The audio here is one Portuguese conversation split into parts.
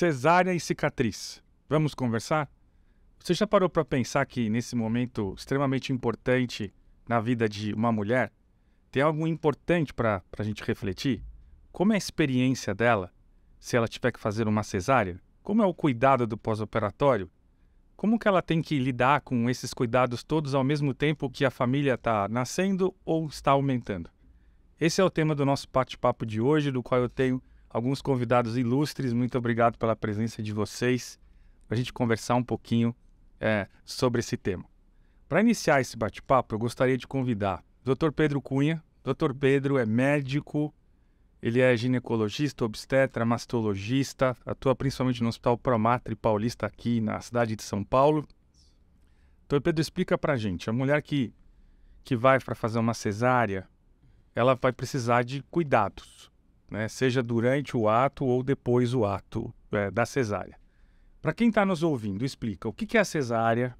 Cesárea e cicatriz. Vamos conversar? Você já parou para pensar que nesse momento extremamente importante na vida de uma mulher, tem algo importante para a gente refletir? Como é a experiência dela se ela tiver que fazer uma cesárea? Como é o cuidado do pós-operatório? Como que ela tem que lidar com esses cuidados todos ao mesmo tempo que a família está nascendo ou está aumentando? Esse é o tema do nosso bate-papo de hoje, do qual eu tenho alguns convidados ilustres. Muito obrigado pela presença de vocês, para a gente conversar um pouquinho sobre esse tema. Para iniciar esse bate-papo, eu gostaria de convidar o Dr. Pedro Cunha. Dr. Pedro é médico, ele é ginecologista, obstetra, mastologista, atua principalmente no Hospital Promatre Paulista aqui na cidade de São Paulo. Dr. Pedro, explica para a gente, a mulher que vai para fazer uma cesárea, ela vai precisar de cuidados, né? Seja durante o ato ou depois do ato da cesárea. Para quem está nos ouvindo, explica o que é a cesárea,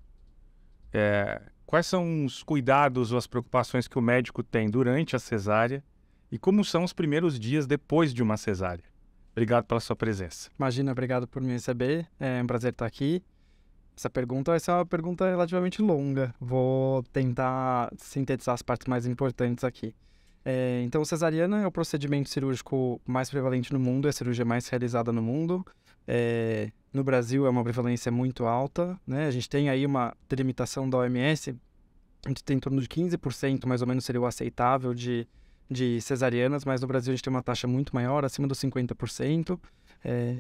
quais são os cuidados ou as preocupações que o médico tem durante a cesárea e como são os primeiros dias depois de uma cesárea. Obrigado pela sua presença. Imagina, obrigado por me receber, é um prazer estar aqui. Essa pergunta vai ser uma pergunta relativamente longa, vou tentar sintetizar as partes mais importantes aqui. Então, cesariana é o procedimento cirúrgico mais prevalente no mundo, é a cirurgia mais realizada no mundo. No Brasil é uma prevalência muito alta, né? A gente tem aí uma delimitação da OMS, a gente tem em torno de 15% mais ou menos seria o aceitável de cesarianas, mas no Brasil a gente tem uma taxa muito maior, acima dos 50%,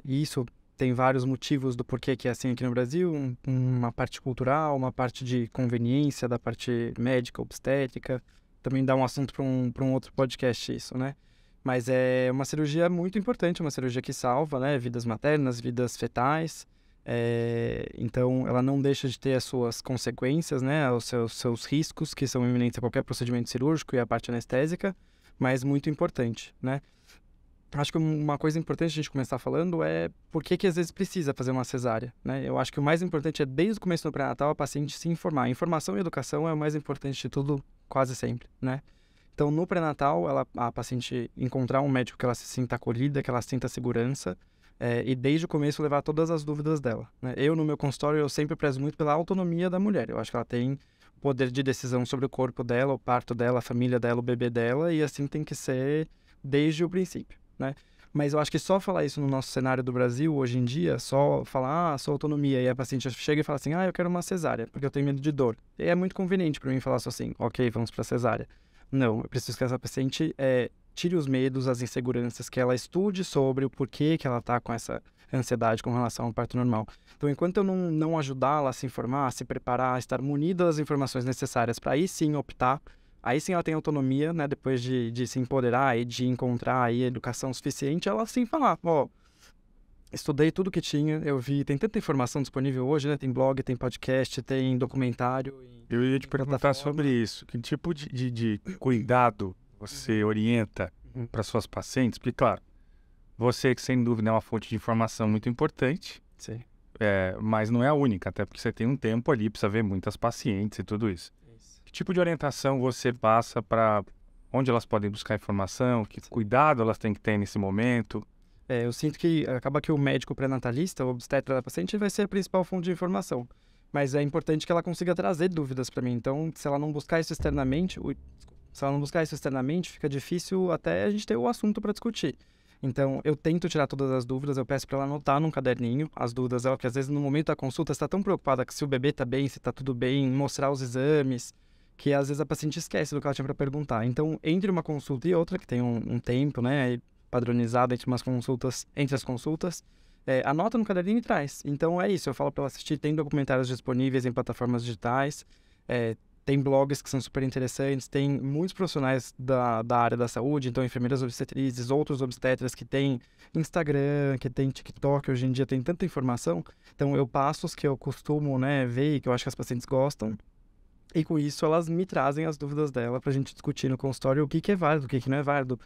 e isso tem vários motivos do porquê que é assim aqui no Brasil, uma parte cultural, uma parte de conveniência da parte médica, obstétrica, também dá um assunto para um outro podcast isso, né? Mas é uma cirurgia muito importante, uma cirurgia que salva, né, vidas maternas, vidas fetais. Então, ela não deixa de ter as suas consequências, né, os seus riscos, que são iminentes a qualquer procedimento cirúrgico e a parte anestésica, mas muito importante, né? Acho que uma coisa importante a gente começar falando é por que às vezes precisa fazer uma cesárea, né? Eu acho que o mais importante é, desde o começo do pré-natal, a paciente se informar. Informação e educação é o mais importante de tudo, quase sempre, né? Então, no pré-natal, a paciente encontrar um médico que ela se sinta acolhida, que ela sinta segurança, e desde o começo levar todas as dúvidas dela, né? Eu, no meu consultório, eu sempre prezo muito pela autonomia da mulher. Eu acho que ela tem poder de decisão sobre o corpo dela, o parto dela, a família dela, o bebê dela, e assim tem que ser desde o princípio, né? Mas eu acho que só falar isso no nosso cenário do Brasil, hoje em dia, só falar, sua autonomia, e a paciente chega e fala assim, eu quero uma cesárea, porque eu tenho medo de dor. E é muito conveniente para mim falar só assim, ok, vamos para cesárea. Não, eu preciso que essa paciente tire os medos, as inseguranças, que ela estude sobre o porquê que ela está com essa ansiedade com relação ao parto normal. Então, enquanto eu não ajudá-la a se informar, a se preparar, a estar munida das informações necessárias para aí sim optar, aí sim ela tem autonomia, né, depois de se empoderar e de encontrar aí educação suficiente, ela sim falar, estudei tudo que tinha, eu vi, tem tanta informação disponível hoje, né, tem blog, tem podcast, tem documentário. Eu ia te perguntar sobre isso, que tipo de cuidado você orienta para suas pacientes? Porque, claro, você que sem dúvida é uma fonte de informação muito importante, sim. Mas não é a única, até porque você tem um tempo ali, precisa ver muitas pacientes e tudo isso. Que tipo de orientação você passa para onde elas podem buscar informação, que cuidado elas têm que ter nesse momento? Eu sinto que acaba que o médico pré-natalista, o obstetra da paciente, vai ser a principal fonte de informação. Mas é importante que ela consiga trazer dúvidas para mim. Então, se ela não buscar isso externamente, fica difícil até a gente ter o assunto para discutir. Então, eu tento tirar todas as dúvidas, eu peço para ela anotar num caderninho as dúvidas dela, porque às vezes no momento da consulta você está tão preocupada que se o bebê está bem, se está tudo bem, mostrar os exames, que às vezes a paciente esquece do que ela tinha para perguntar. Então, entre uma consulta e outra, que tem um tempo, né, padronizado entre as consultas, anota no caderninho e traz. Então, é isso, eu falo para ela assistir, tem documentários disponíveis em plataformas digitais, tem blogs que são super interessantes, tem muitos profissionais da área da saúde, então enfermeiras obstetrizes, outros obstetras que tem Instagram, que tem TikTok, hoje em dia tem tanta informação. Então eu passo os que eu costumo, né, ver e que eu acho que as pacientes gostam, e com isso elas me trazem as dúvidas dela pra gente discutir no consultório o que é válido, o que não é válido.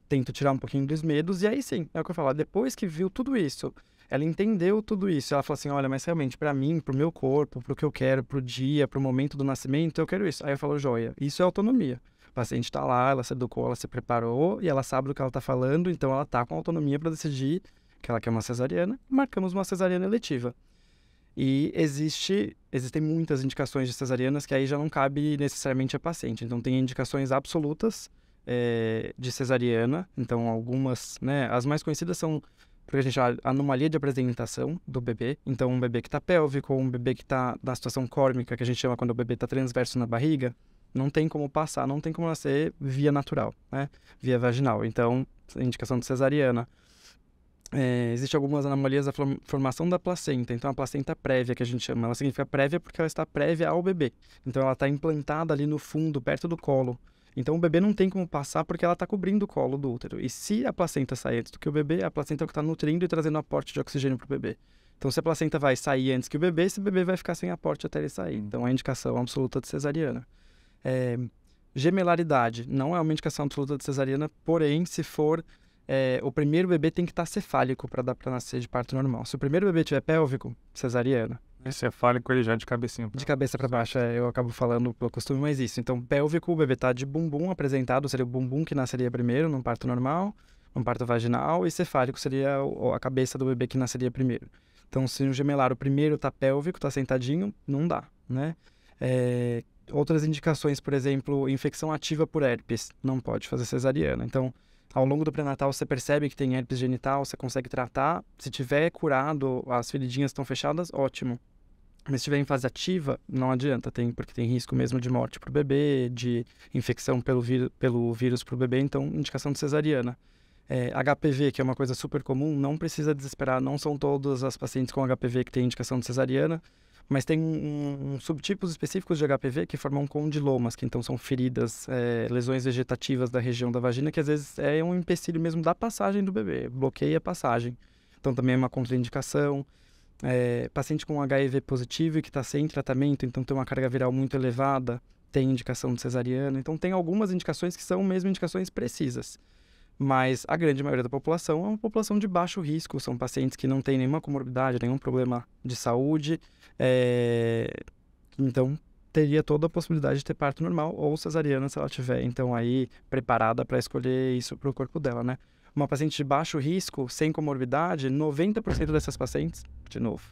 Tento tirar um pouquinho dos medos, e aí sim, é o que eu falo, depois que viu tudo isso, ela entendeu tudo isso, ela falou assim, olha, mas realmente para mim, pro meu corpo, pro que eu quero, pro dia, pro momento do nascimento, eu quero isso. Aí eu falo, joia, isso é autonomia. O paciente tá lá, ela se educou, ela se preparou e ela sabe do que ela tá falando, então ela tá com autonomia para decidir que ela quer uma cesariana, marcamos uma cesariana eletiva. E existem muitas indicações de cesarianas que aí já não cabe necessariamente a paciente. Então, tem indicações absolutas de cesariana. Então, algumas, né, as mais conhecidas são, porque a gente chama anomalia de apresentação do bebê. Então, um bebê que está pélvico ou um bebê que está na situação córmica, que a gente chama quando o bebê está transverso na barriga, não tem como passar, não tem como nascer via natural, né, via vaginal. Então, indicação de cesariana. Existem algumas anomalias da formação da placenta. Então, a placenta prévia, que a gente chama, ela significa prévia porque ela está prévia ao bebê. Então, ela está implantada ali no fundo, perto do colo. Então, o bebê não tem como passar porque ela está cobrindo o colo do útero. E se a placenta sair antes do que o bebê, a placenta é o que está nutrindo e trazendo aporte de oxigênio para o bebê. Então, se a placenta vai sair antes que o bebê, esse bebê vai ficar sem aporte até ele sair. Então, é a indicação absoluta de cesariana. Gemelaridade não é uma indicação absoluta de cesariana, porém, se for... o primeiro bebê tem que estar cefálico para dar para nascer de parto normal. Se o primeiro bebê tiver pélvico, cesariana. Cefálico, ele já de cabecinha. De cabeça para baixo, eu acabo falando pelo costume, mas isso. Então, pélvico, o bebê tá de bumbum apresentado, seria o bumbum que nasceria primeiro, num parto normal, num parto vaginal, e cefálico seria a cabeça do bebê que nasceria primeiro. Então, se no gemelar o primeiro tá pélvico, tá sentadinho, não dá, né? Outras indicações, por exemplo, infecção ativa por herpes, não pode fazer cesariana. Então, ao longo do pré-natal, você percebe que tem herpes genital, você consegue tratar. Se tiver curado, as feridinhas estão fechadas, ótimo. Mas se estiver em fase ativa, não adianta, porque tem risco mesmo de morte para o bebê, de infecção pelo vírus para o bebê, então indicação de cesariana. HPV, que é uma coisa super comum, não precisa desesperar, não são todas as pacientes com HPV que têm indicação de cesariana, mas tem subtipos específicos de HPV que formam condilomas, que então são feridas, lesões vegetativas da região da vagina, que às vezes é um empecilho mesmo da passagem do bebê, bloqueia a passagem. Então também é uma contraindicação. Paciente com HIV positivo e que está sem tratamento, então tem uma carga viral muito elevada, tem indicação de cesariana. Então tem algumas indicações que são mesmo indicações precisas. Mas a grande maioria da população é uma população de baixo risco, são pacientes que não têm nenhuma comorbidade, nenhum problema de saúde, então teria toda a possibilidade de ter parto normal ou cesariana se ela tiver, então aí preparada para escolher isso para o corpo dela, né? Uma paciente de baixo risco, sem comorbidade, 90% dessas pacientes, de novo,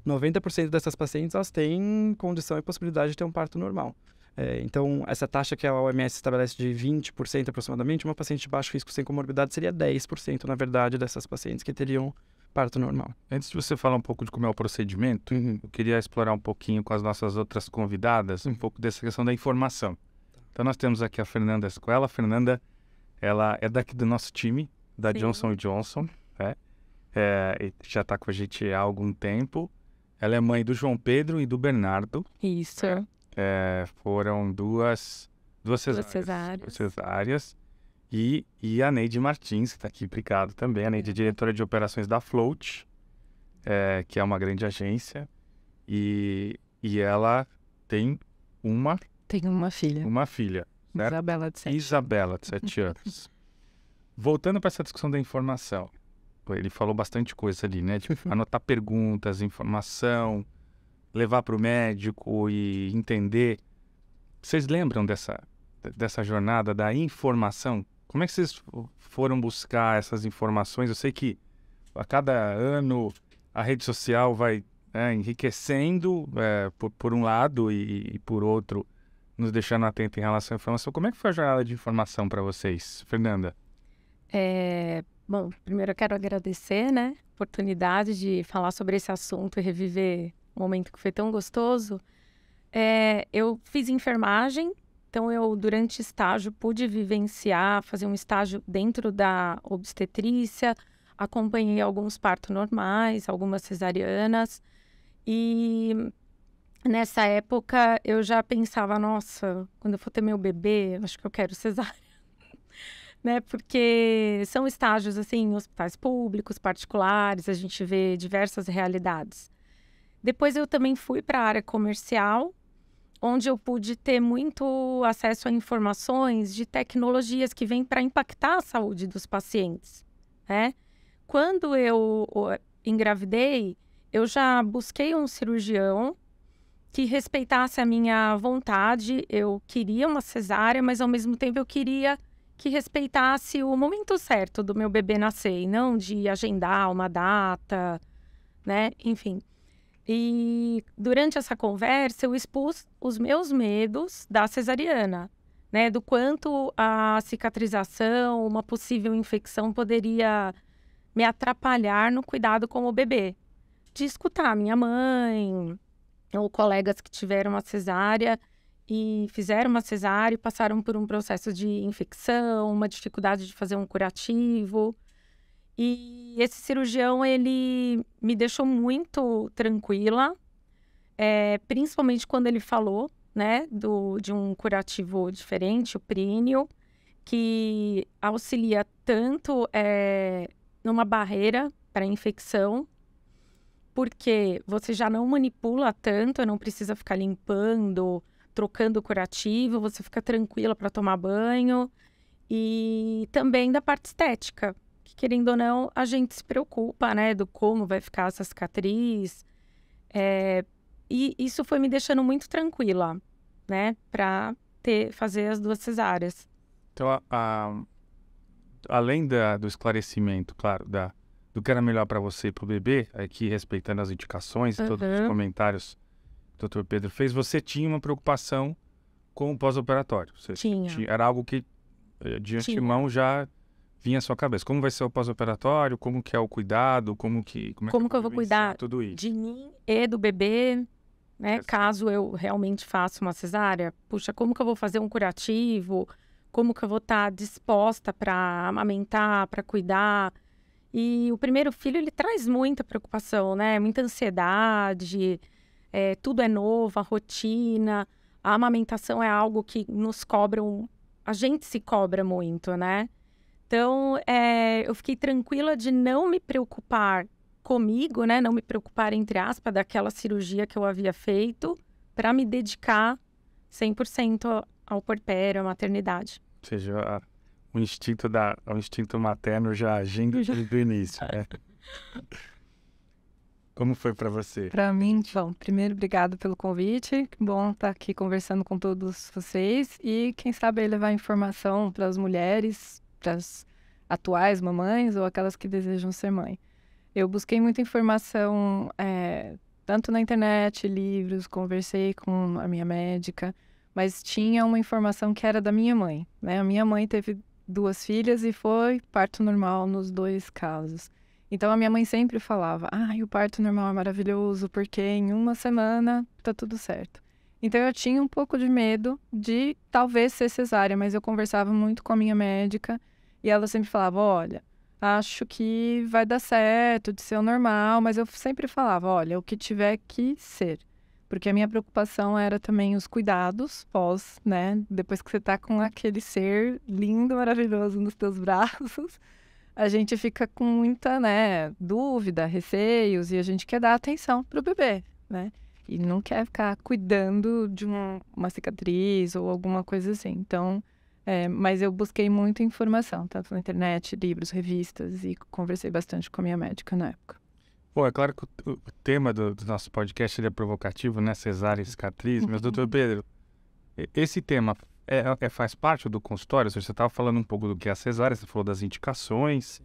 90% dessas pacientes elas têm condição e possibilidade de ter um parto normal. Então, essa taxa que a OMS estabelece de 20% aproximadamente, uma paciente de baixo risco sem comorbidade seria 10%, na verdade, dessas pacientes que teriam parto normal. Antes de você falar um pouco de como é o procedimento, eu queria explorar um pouquinho com as nossas outras convidadas, um pouco dessa questão da informação. Então, nós temos aqui a Fernanda Escuela. A Fernanda, ela é daqui do nosso time, da Sim. Johnson & Johnson, já está com a gente há algum tempo. Ela é mãe do João Pedro e do Bernardo. Isso. Foram duas cesáreas. E a Neide Martins, que está aqui, obrigado também. A Neide é diretora de operações da Float, que é uma grande agência. E ela tem uma filha. Uma filha, certo? Isabela, de 7. Isabela, de 7 anos. Voltando para essa discussão da informação, ele falou bastante coisa ali, né? Tipo, anotar perguntas, informação, levar para o médico e entender. Vocês lembram dessa jornada da informação? Como é que vocês foram buscar essas informações? Eu sei que a cada ano a rede social vai enriquecendo por um lado e por outro nos deixando atentos em relação à informação. Como é que foi a jornada de informação para vocês, Fernanda? Bom, primeiro eu quero agradecer, né, a oportunidade de falar sobre esse assunto e reviver um momento que foi tão gostoso. Eu fiz enfermagem, então eu, durante estágio, pude vivenciar, fazer um estágio dentro da obstetrícia, acompanhei alguns partos normais, algumas cesarianas, e nessa época eu já pensava, nossa, quando eu for ter meu bebê, eu acho que eu quero cesárea. Né? Porque são estágios, assim, em hospitais públicos, particulares, a gente vê diversas realidades. Depois eu também fui para a área comercial, onde eu pude ter muito acesso a informações de tecnologias que vêm para impactar a saúde dos pacientes, né? Quando eu engravidei, eu já busquei um cirurgião que respeitasse a minha vontade. Eu queria uma cesárea, mas ao mesmo tempo eu queria que respeitasse o momento certo do meu bebê nascer, e não de agendar uma data, né? Enfim. E durante essa conversa, eu expus os meus medos da cesariana, né? Do quanto a cicatrização, uma possível infecção poderia me atrapalhar no cuidado com o bebê. De escutar minha mãe, ou colegas que tiveram uma cesárea e fizeram uma cesárea e passaram por um processo de infecção, uma dificuldade de fazer um curativo. E esse cirurgião, ele me deixou muito tranquila, principalmente quando ele falou, né, de um curativo diferente, o príneo, que auxilia tanto numa barreira para infecção, porque você já não manipula tanto, não precisa ficar limpando, trocando o curativo, você fica tranquila para tomar banho. E também da parte estética, que querendo ou não, a gente se preocupa, né, do como vai ficar essa cicatriz. E isso foi me deixando muito tranquila, né, para fazer as 2 cesáreas. Então, além do esclarecimento, claro, do que era melhor para você e para o bebê, aqui respeitando as indicações e todos os comentários que o Dr. Pedro fez, você tinha uma preocupação com o pós-operatório. Era algo que, de antemão, já vinha à sua cabeça. Como vai ser o pós-operatório? Como que é o cuidado? Como que eu vou cuidar tudo isso? De mim e do bebê, né? Caso eu realmente faça uma cesárea, puxa, como que eu vou fazer um curativo? Como que eu vou estar disposta para amamentar, para cuidar? E o primeiro filho, ele traz muita preocupação, né? Muita ansiedade, tudo é novo, a rotina, a amamentação é algo que nos cobram, a gente se cobra muito, né? Então, eu fiquei tranquila de não me preocupar comigo, né? Não me preocupar, entre aspas, daquela cirurgia que eu havia feito, para me dedicar 100% ao puerpério, à maternidade. Ou seja, o instinto materno já agindo desde o início, né? Como foi para você? Para mim, bom, primeiro, obrigado pelo convite. Que bom estar aqui conversando com todos vocês e, quem sabe, aí levar informação para as mulheres, para as atuais mamães ou aquelas que desejam ser mãe. Eu busquei muita informação, tanto na internet, livros, conversei com a minha médica, mas tinha uma informação que era da minha mãe, né? A minha mãe teve 2 filhas e foi parto normal nos 2 casos. Então, a minha mãe sempre falava, o parto normal é maravilhoso, porque em 1 semana tá tudo certo. Então, eu tinha um pouco de medo de talvez ser cesárea, mas eu conversava muito com a minha médica e ela sempre falava, olha, acho que vai dar certo de ser o normal, mas eu sempre falava, olha, o que tiver que ser. Porque a minha preocupação era também os cuidados pós, né? Depois que você tá com aquele ser lindo, maravilhoso nos teus braços, a gente fica com muita, né, dúvida, receios, e a gente quer dar atenção pro bebê, né? E não quer ficar cuidando de uma cicatriz ou alguma coisa assim. Então, mas eu busquei muita informação, tanto na internet, livros, revistas, e conversei bastante com a minha médica na época. Bom, é claro que o tema do nosso podcast ele é provocativo, né? Cesárea e cicatriz. Mas, doutor Pedro, esse tema faz parte do consultório? Ou seja, você estava falando um pouco do que é a cesárea, você falou das indicações.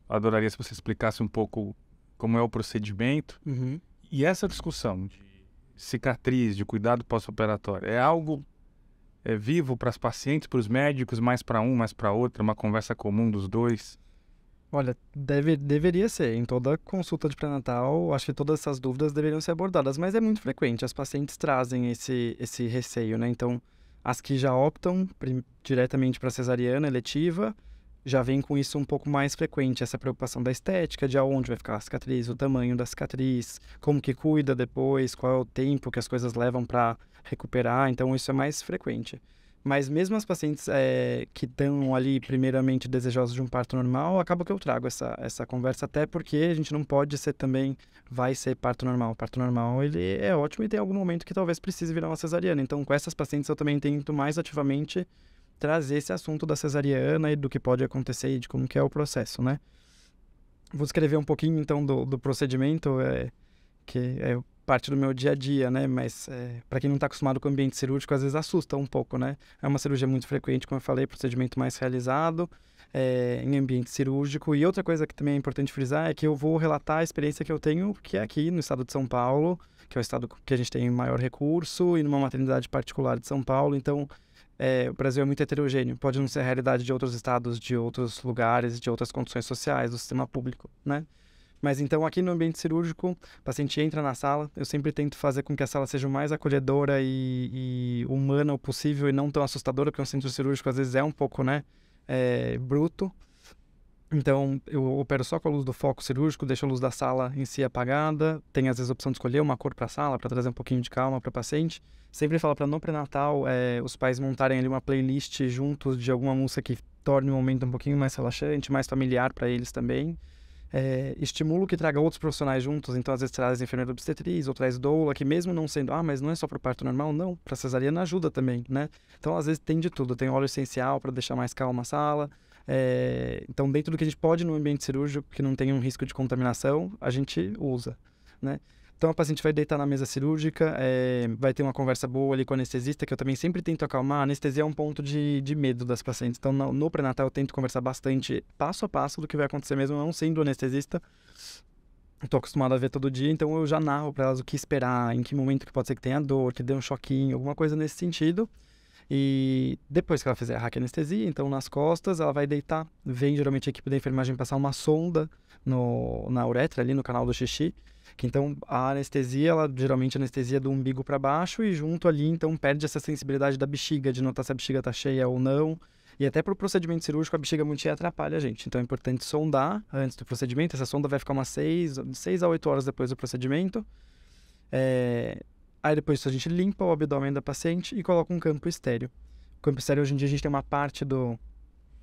Adoraria se você explicasse um pouco como é o procedimento. Uhum. E essa discussão de cicatriz, de cuidado pós-operatório, é algo vivo para as pacientes, para os médicos, mais para um, mais para outro, uma conversa comum dos dois? Olha, deveria ser. Em toda consulta de pré-natal, acho que todas essas dúvidas deveriam ser abordadas, mas é muito frequente. As pacientes trazem esse receio, né? Então, as que já optam diretamente para cesariana eletiva, já vem com isso um pouco mais frequente, essa preocupação da estética, de aonde vai ficar a cicatriz, o tamanho da cicatriz, como que cuida depois, qual é o tempo que as coisas levam para recuperar. Então, isso é mais frequente. Mas mesmo as pacientes que estão ali primeiramente desejosas de um parto normal, acaba que eu trago essa conversa, até porque a gente não pode ser também, vai ser parto normal. O parto normal, ele é ótimo e tem algum momento que talvez precise virar uma cesariana. Então, com essas pacientes eu também tento mais ativamente trazer esse assunto da cesariana e do que pode acontecer e de como que é o processo, né? Vou descrever um pouquinho, então, do procedimento, parte do meu dia a dia, né? Mas para quem não está acostumado com o ambiente cirúrgico, às vezes assusta um pouco, né? É uma cirurgia muito frequente, como eu falei, procedimento mais realizado em ambiente cirúrgico. E outra coisa que também é importante frisar é que eu vou relatar a experiência que eu tenho, que é aqui no estado de São Paulo, que é o estado que a gente tem maior recurso, e numa maternidade particular de São Paulo. Então, o Brasil é muito heterogêneo. Pode não ser a realidade de outros estados, de outros lugares, de outras condições sociais, do sistema público, né? Mas então, aqui no ambiente cirúrgico, o paciente entra na sala, eu sempre tento fazer com que a sala seja o mais acolhedora e humana o possível e não tão assustadora, porque um centro cirúrgico às vezes é um pouco, né, bruto. Então, eu opero só com a luz do foco cirúrgico, deixo a luz da sala em si apagada, tem às vezes a opção de escolher uma cor para a sala, para trazer um pouquinho de calma para o paciente. Sempre falo para no pré-natal, os pais montarem ali uma playlist juntos de alguma música que torne o momento um pouquinho mais relaxante, mais familiar para eles também. Estimulo que traga outros profissionais juntos, então às vezes traz enfermeira obstetriz ou traz doula, que mesmo não sendo, mas não é só para o parto normal, não, para cesariana ajuda também, né? Então às vezes tem de tudo, tem óleo essencial para deixar mais calma a sala. Então dentro do que a gente pode no ambiente cirúrgico, que não tenha um risco de contaminação, a gente usa, né? Então a paciente vai deitar na mesa cirúrgica, vai ter uma conversa boa ali com o anestesista, que eu também sempre tento acalmar. A anestesia é um ponto de medo das pacientes. Então no pré-natal eu tento conversar bastante, passo a passo, do que vai acontecer mesmo, não sendo anestesista. Estou acostumado a ver todo dia, então eu já narro para elas o que esperar, em que momento que pode ser que tenha dor, que dê um choquinho, alguma coisa nesse sentido. E depois que ela fizer a raquianestesia, então nas costas, ela vai deitar. Vem geralmente a equipe da enfermagem passar uma sonda na uretra, ali no canal do xixi. Que então a anestesia, ela geralmente anestesia do umbigo para baixo e junto ali, então perde essa sensibilidade da bexiga, de notar se a bexiga está cheia ou não. E até para o procedimento cirúrgico, a bexiga muito cheia atrapalha a gente. Então é importante sondar antes do procedimento. Essa sonda vai ficar umas 6 a 8 horas depois do procedimento. Aí depois a gente limpa o abdômen da paciente e coloca um campo estéreo. O campo estéreo, hoje em dia, a gente tem uma parte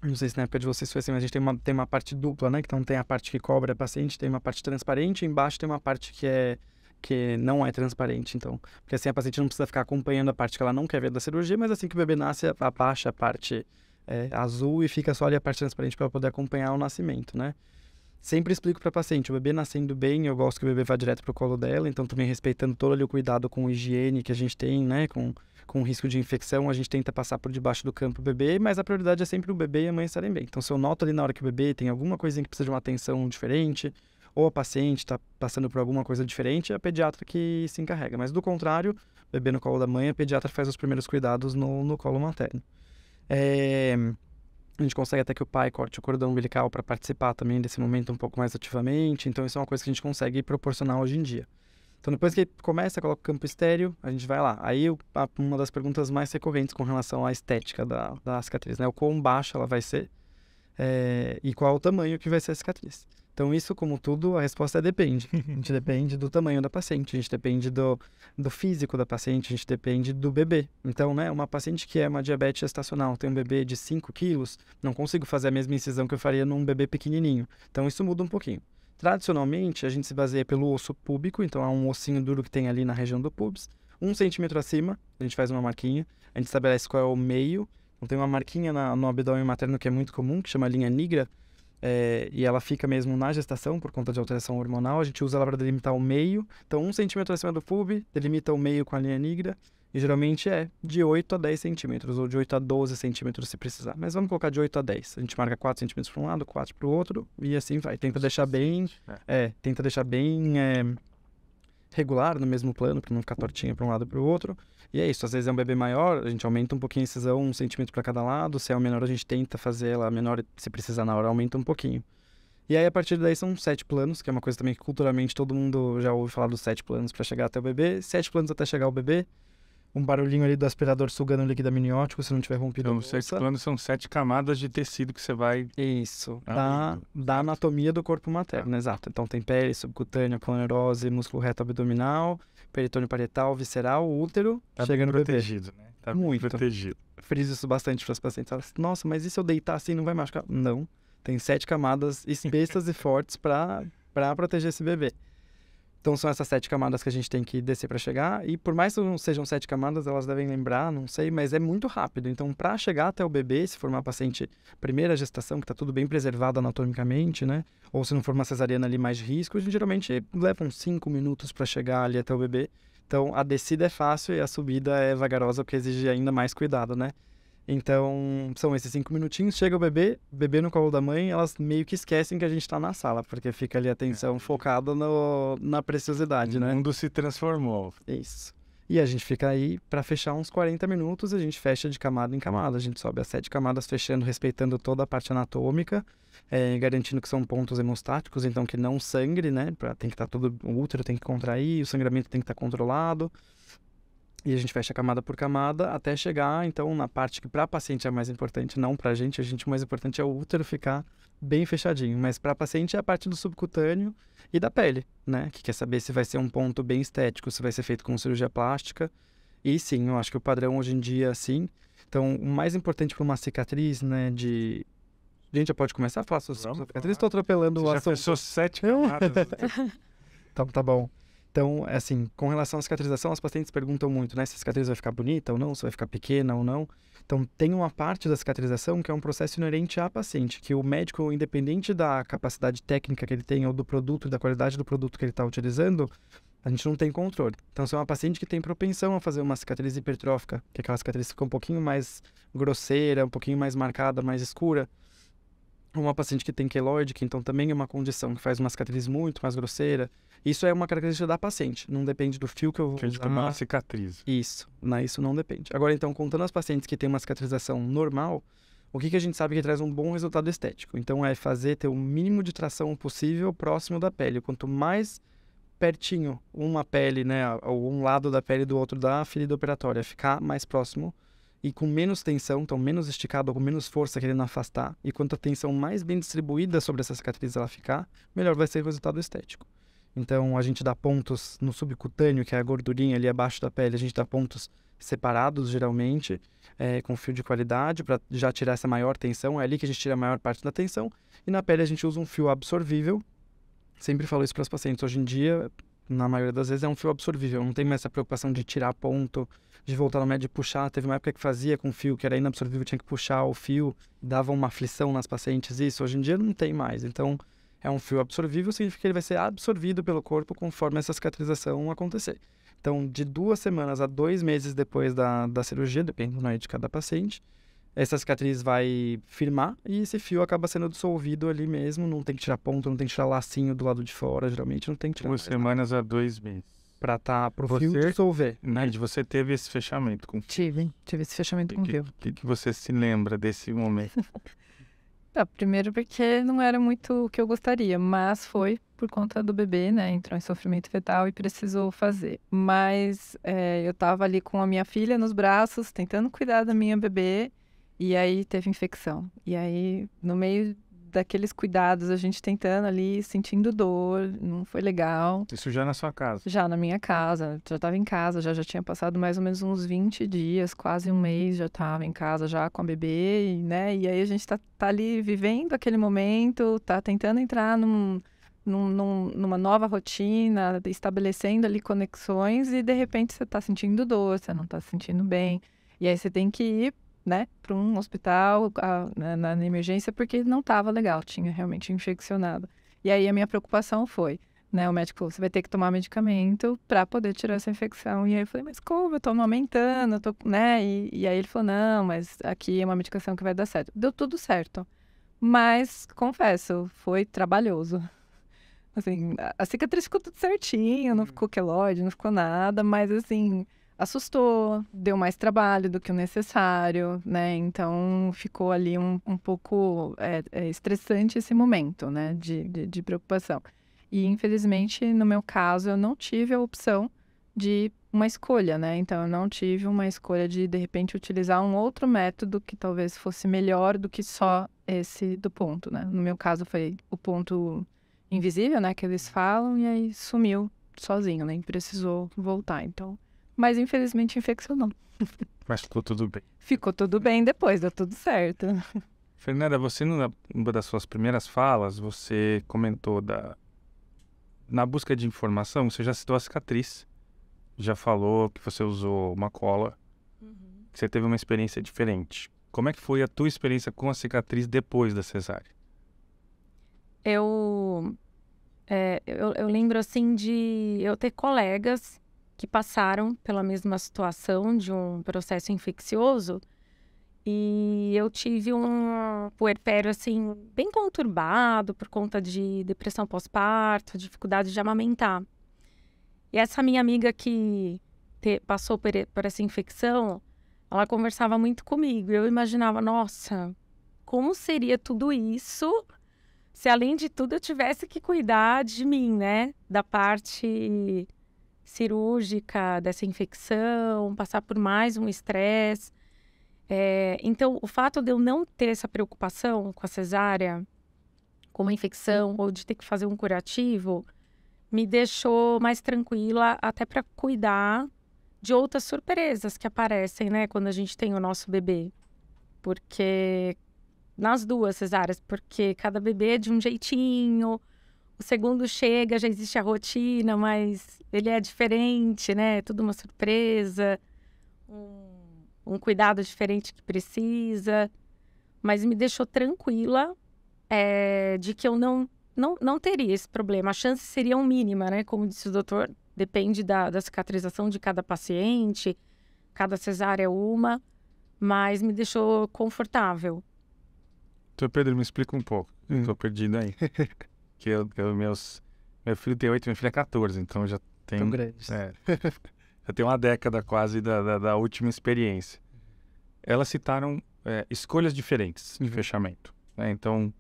não sei se na época de vocês foi assim, mas a gente tem uma parte dupla, né? Então tem a parte que cobre a paciente, tem uma parte transparente, e embaixo tem uma parte que não é transparente. Então, porque assim a paciente não precisa ficar acompanhando a parte que ela não quer ver da cirurgia, mas assim que o bebê nasce, abaixa a parte azul e fica só ali a parte transparente para poder acompanhar o nascimento, né? Sempre explico para a paciente, o bebê nascendo bem, eu gosto que o bebê vá direto para o colo dela, então também respeitando todo ali o cuidado com a higiene que a gente tem, né, com o risco de infecção, a gente tenta passar por debaixo do campo o bebê, mas a prioridade é sempre o bebê e a mãe estarem bem. Então se eu noto ali na hora que o bebê tem alguma coisinha que precisa de uma atenção diferente, ou a paciente está passando por alguma coisa diferente, é a pediatra que se encarrega. Mas do contrário, o bebê no colo da mãe, a pediatra faz os primeiros cuidados no colo materno. A gente consegue até que o pai corte o cordão umbilical para participar também desse momento um pouco mais ativamente. Então, isso é uma coisa que a gente consegue proporcionar hoje em dia. Então, depois que começa, coloca o campo estéreo, a gente vai lá. Aí, uma das perguntas mais recorrentes com relação à estética da cicatriz, né? O quão baixa ela vai ser e qual o tamanho que vai ser a cicatriz. Então, isso, como tudo, a resposta depende. A gente depende do tamanho da paciente, a gente depende do físico da paciente, a gente depende do bebê. Então, né, uma paciente que é uma diabetes gestacional, tem um bebê de 5 quilos, não consigo fazer a mesma incisão que eu faria num bebê pequenininho. Então, isso muda um pouquinho. Tradicionalmente, a gente se baseia pelo osso púbico, então é um ossinho duro que tem ali na região do pubis. 1 centímetro acima, a gente faz uma marquinha, a gente estabelece qual é o meio. Então, tem uma marquinha no abdômen materno que é muito comum, que chama linha nigra, e ela fica mesmo na gestação por conta de alteração hormonal. A gente usa ela para delimitar o meio. Então, 1 centímetro acima do pub, delimita o meio com a linha nigra. E geralmente é de 8 a 10 centímetros, ou de 8 a 12 centímetros se precisar. Mas vamos colocar de 8 a 10. A gente marca 4 centímetros para um lado, 4 para o outro, e assim vai. Tenta deixar bem regular no mesmo plano, para não ficar tortinho para um lado e para o outro. E é isso, às vezes é um bebê maior, a gente aumenta um pouquinho a incisão, 1 centímetro para cada lado. Se é o menor, a gente tenta fazer ela menor, se precisar na hora, aumenta um pouquinho. E aí, a partir daí, são 7 planos, que é uma coisa também que culturalmente todo mundo já ouve falar dos 7 planos para chegar até o bebê. 7 planos até chegar ao bebê. Um barulhinho ali do aspirador sugando o líquido amniótico, se não tiver rompido a bolsa. Então, 7 planos são 7 camadas de tecido que você vai... Isso, da anatomia do corpo materno, exato. Então, tem pele, subcutânea, ponerose, músculo reto abdominal, peritônio parietal, visceral, útero, chega no protegido, bebê. Né? Tá muito protegido. Friso isso bastante para as pacientes. Elas, nossa, mas e se eu deitar assim, não vai machucar? Não, tem 7 camadas espessas e fortes para proteger esse bebê. Então são essas 7 camadas que a gente tem que descer para chegar. E por mais que não sejam 7 camadas, elas devem lembrar, não sei, mas é muito rápido. Então, para chegar até o bebê, se for uma paciente primeira gestação, que está tudo bem preservado anatomicamente, né? Ou se não for uma cesariana ali mais de risco, a gente geralmente leva uns 5 minutos para chegar ali até o bebê. Então, a descida é fácil e a subida é vagarosa, porque exige ainda mais cuidado, né? Então, são esses 5 minutinhos, chega o bebê no colo da mãe, elas meio que esquecem que a gente tá na sala, porque fica ali a atenção focada na preciosidade, né? O mundo se transformou. Isso. E a gente fica aí para fechar uns 40 minutos, a gente fecha de camada em camada, a gente sobe as 7 camadas fechando, respeitando toda a parte anatômica, garantindo que são pontos hemostáticos, então que não sangre, né? Tem que estar tudo, o útero tem que contrair, o sangramento tem que estar controlado. E a gente fecha camada por camada até chegar, então, na parte que para a paciente é mais importante, não para a gente o mais importante é o útero ficar bem fechadinho. Mas para a paciente é a parte do subcutâneo e da pele, né? Que quer saber se vai ser um ponto bem estético, se vai ser feito com cirurgia plástica. E sim, eu acho que o padrão hoje em dia, sim. Então, o mais importante para uma cicatriz, né, de... A gente já pode começar a falar sobre cicatriz? Estou atropelando o Você já assunto. fechou 7 camadas. Então, tá bom. Então, assim, com relação à cicatrização, as pacientes perguntam muito, né? Se a cicatriz vai ficar bonita ou não, se vai ficar pequena ou não. Então, tem uma parte da cicatrização que é um processo inerente à paciente, que o médico, independente da capacidade técnica que ele tem ou do produto, da qualidade do produto que ele está utilizando, a gente não tem controle. Então, se é uma paciente que tem propensão a fazer uma cicatriz hipertrófica, que é aquela cicatriz que fica um pouquinho mais grosseira, um pouquinho mais marcada, mais escura, uma paciente que tem queloide, que então também é uma condição que faz uma cicatriz muito mais grosseira. Isso é uma característica da paciente, não depende do fio que eu vou Que a gente usar. chama uma cicatriz. Isso, isso não depende. Agora, então, contando as pacientes que têm uma cicatrização normal, o que a gente sabe que traz um bom resultado estético? Então, é ter o mínimo de tração possível próximo da pele. Quanto mais pertinho uma pele, né, ou um lado da pele do outro da ferida operatória, ficar mais próximo e com menos tensão, então menos esticado ou com menos força querendo afastar, e quanto a tensão mais bem distribuída sobre essa cicatriz ela ficar, melhor vai ser o resultado estético. Então, a gente dá pontos no subcutâneo, que é a gordurinha ali abaixo da pele, a gente dá pontos separados, geralmente, com fio de qualidade, para já tirar essa maior tensão. É ali que a gente tira a maior parte da tensão. E na pele a gente usa um fio absorvível. Sempre falo isso para os pacientes. Hoje em dia, na maioria das vezes, é um fio absorvível. Não tem mais essa preocupação de tirar ponto, de voltar no médico e puxar. Teve uma época que fazia com fio, que era inabsorvível, tinha que puxar o fio, dava uma aflição nas pacientes. Isso, hoje em dia, não tem mais. Então, é um fio absorvível, significa que ele vai ser absorvido pelo corpo conforme essa cicatrização acontecer. Então, de 2 semanas a 2 meses depois da cirurgia, depende, né, de cada paciente, essa cicatriz vai firmar e esse fio acaba sendo dissolvido ali mesmo. Não tem que tirar ponto, não tem que tirar lacinho do lado de fora, geralmente não tem que tirar. 2 semanas a 2 meses. Pra pro fio dissolver. Naide, você teve esse fechamento com Tive esse fechamento com fio. O que você se lembra desse momento? Tá, primeiro porque não era muito o que eu gostaria, mas foi por conta do bebê, né? Entrou em sofrimento fetal e precisou fazer. Mas eu tava ali com a minha filha nos braços, tentando cuidar da minha bebê, e aí teve infecção. E aí, no meio daqueles cuidados, a gente tentando ali, sentindo dor, não foi legal. Isso já na sua casa? Já na minha casa, já estava em casa, já tinha passado mais ou menos uns 20 dias, quase um mês, já estava em casa já com a bebê, né? E aí a gente tá ali vivendo aquele momento, tá tentando entrar numa nova rotina, estabelecendo ali conexões e de repente você tá sentindo dor, você não tá se sentindo bem. E aí você tem que ir, né, para um hospital na emergência porque não estava legal, tinha realmente infeccionado. E aí a minha preocupação foi, né, o médico falou, você vai ter que tomar medicamento para poder tirar essa infecção. E aí eu falei, mas como? Eu tô amamentando, né? E aí ele falou, não, mas aqui é uma medicação que vai dar certo. Deu tudo certo. Mas, confesso, foi trabalhoso. Assim, a cicatriz ficou tudo certinho, não ficou queloide, não ficou nada, mas assim, assustou, deu mais trabalho do que o necessário, né? Então, ficou ali um pouco estressante esse momento, né, de preocupação. E, infelizmente, no meu caso, eu não tive a opção de uma escolha, né? Então, eu não tive uma escolha de repente, utilizar um outro método que talvez fosse melhor do que só esse do ponto, né? No meu caso, foi o ponto invisível, né, que eles falam, e aí sumiu sozinho, né? E precisou voltar, então... Mas, infelizmente, infeccionou. Mas ficou tudo bem. Ficou tudo bem depois, deu tudo certo. Fernanda, você, numa das suas primeiras falas, você comentou na busca de informação, você já citou a cicatriz, já falou que você usou uma cola, que você teve uma experiência diferente. Como é que foi a tua experiência com a cicatriz depois da cesárea? Eu lembro, assim, de eu ter colegas que passaram pela mesma situação de um processo infeccioso e eu tive um puerpério, assim, bem conturbado por conta de depressão pós-parto, dificuldade de amamentar. E essa minha amiga que passou por essa infecção, ela conversava muito comigo e eu imaginava, nossa, como seria tudo isso se, além de tudo, eu tivesse que cuidar de mim, né? Da parte cirúrgica dessa infecção, passar por mais um estresse. Então, o fato de eu não ter essa preocupação com a cesárea, com uma infecção, ou de ter que fazer um curativo, me deixou mais tranquila até para cuidar de outras surpresas que aparecem, né? Quando a gente tem o nosso bebê. Porque... nas duas cesáreas, porque cada bebê é de um jeitinho, o segundo chega, já existe a rotina, mas ele é diferente, né? Tudo uma surpresa, um cuidado diferente que precisa, mas me deixou tranquila de que eu não teria esse problema. A chance seria mínima, né? Como disse o doutor, depende da cicatrização de cada paciente, cada cesárea é uma, mas me deixou confortável. Então, Pedro, me explica um pouco. Tô perdido aí. Meu filho tem 8, minha filha é 14, então já tem... Tão grandes. Já tem uma década quase da última experiência. Elas citaram escolhas diferentes de fechamento, né? Então,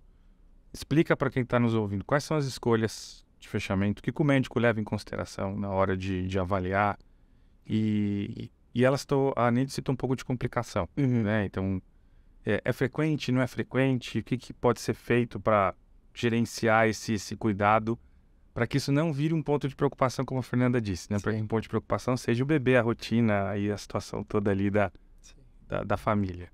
explica para quem está nos ouvindo quais são as escolhas de fechamento, o que o médico leva em consideração na hora de avaliar. E elas a Neide citou um pouco de complicação, né? Então, é frequente, não é frequente? O que pode ser feito para gerenciar esse cuidado, para que isso não vire um ponto de preocupação, como a Fernanda disse, né? Para que um ponto de preocupação seja o bebê, a rotina e a situação toda ali da família.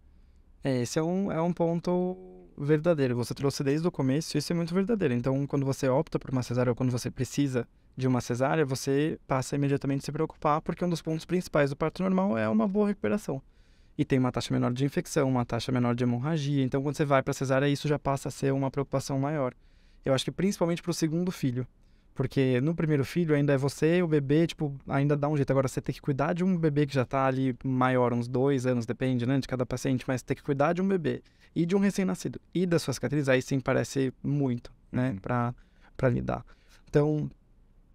Esse é um ponto verdadeiro. Você trouxe desde o começo, isso é muito verdadeiro. Então, quando você opta por uma cesárea ou quando você precisa de uma cesárea, você passa imediatamente a se preocupar, porque um dos pontos principais do parto normal é uma boa recuperação. E tem uma taxa menor de infecção, uma taxa menor de hemorragia. Então, quando você vai para a cesárea, isso já passa a ser uma preocupação maior. Eu acho que principalmente para o segundo filho. Porque no primeiro filho ainda é você, o bebê, ainda dá um jeito. Agora, você tem que cuidar de um bebê que já está ali maior, uns 2 anos, depende, né, de cada paciente. Mas tem que cuidar de um bebê e de um recém-nascido. E das suas cicatrizes, aí sim parece muito, né, para lidar. Então...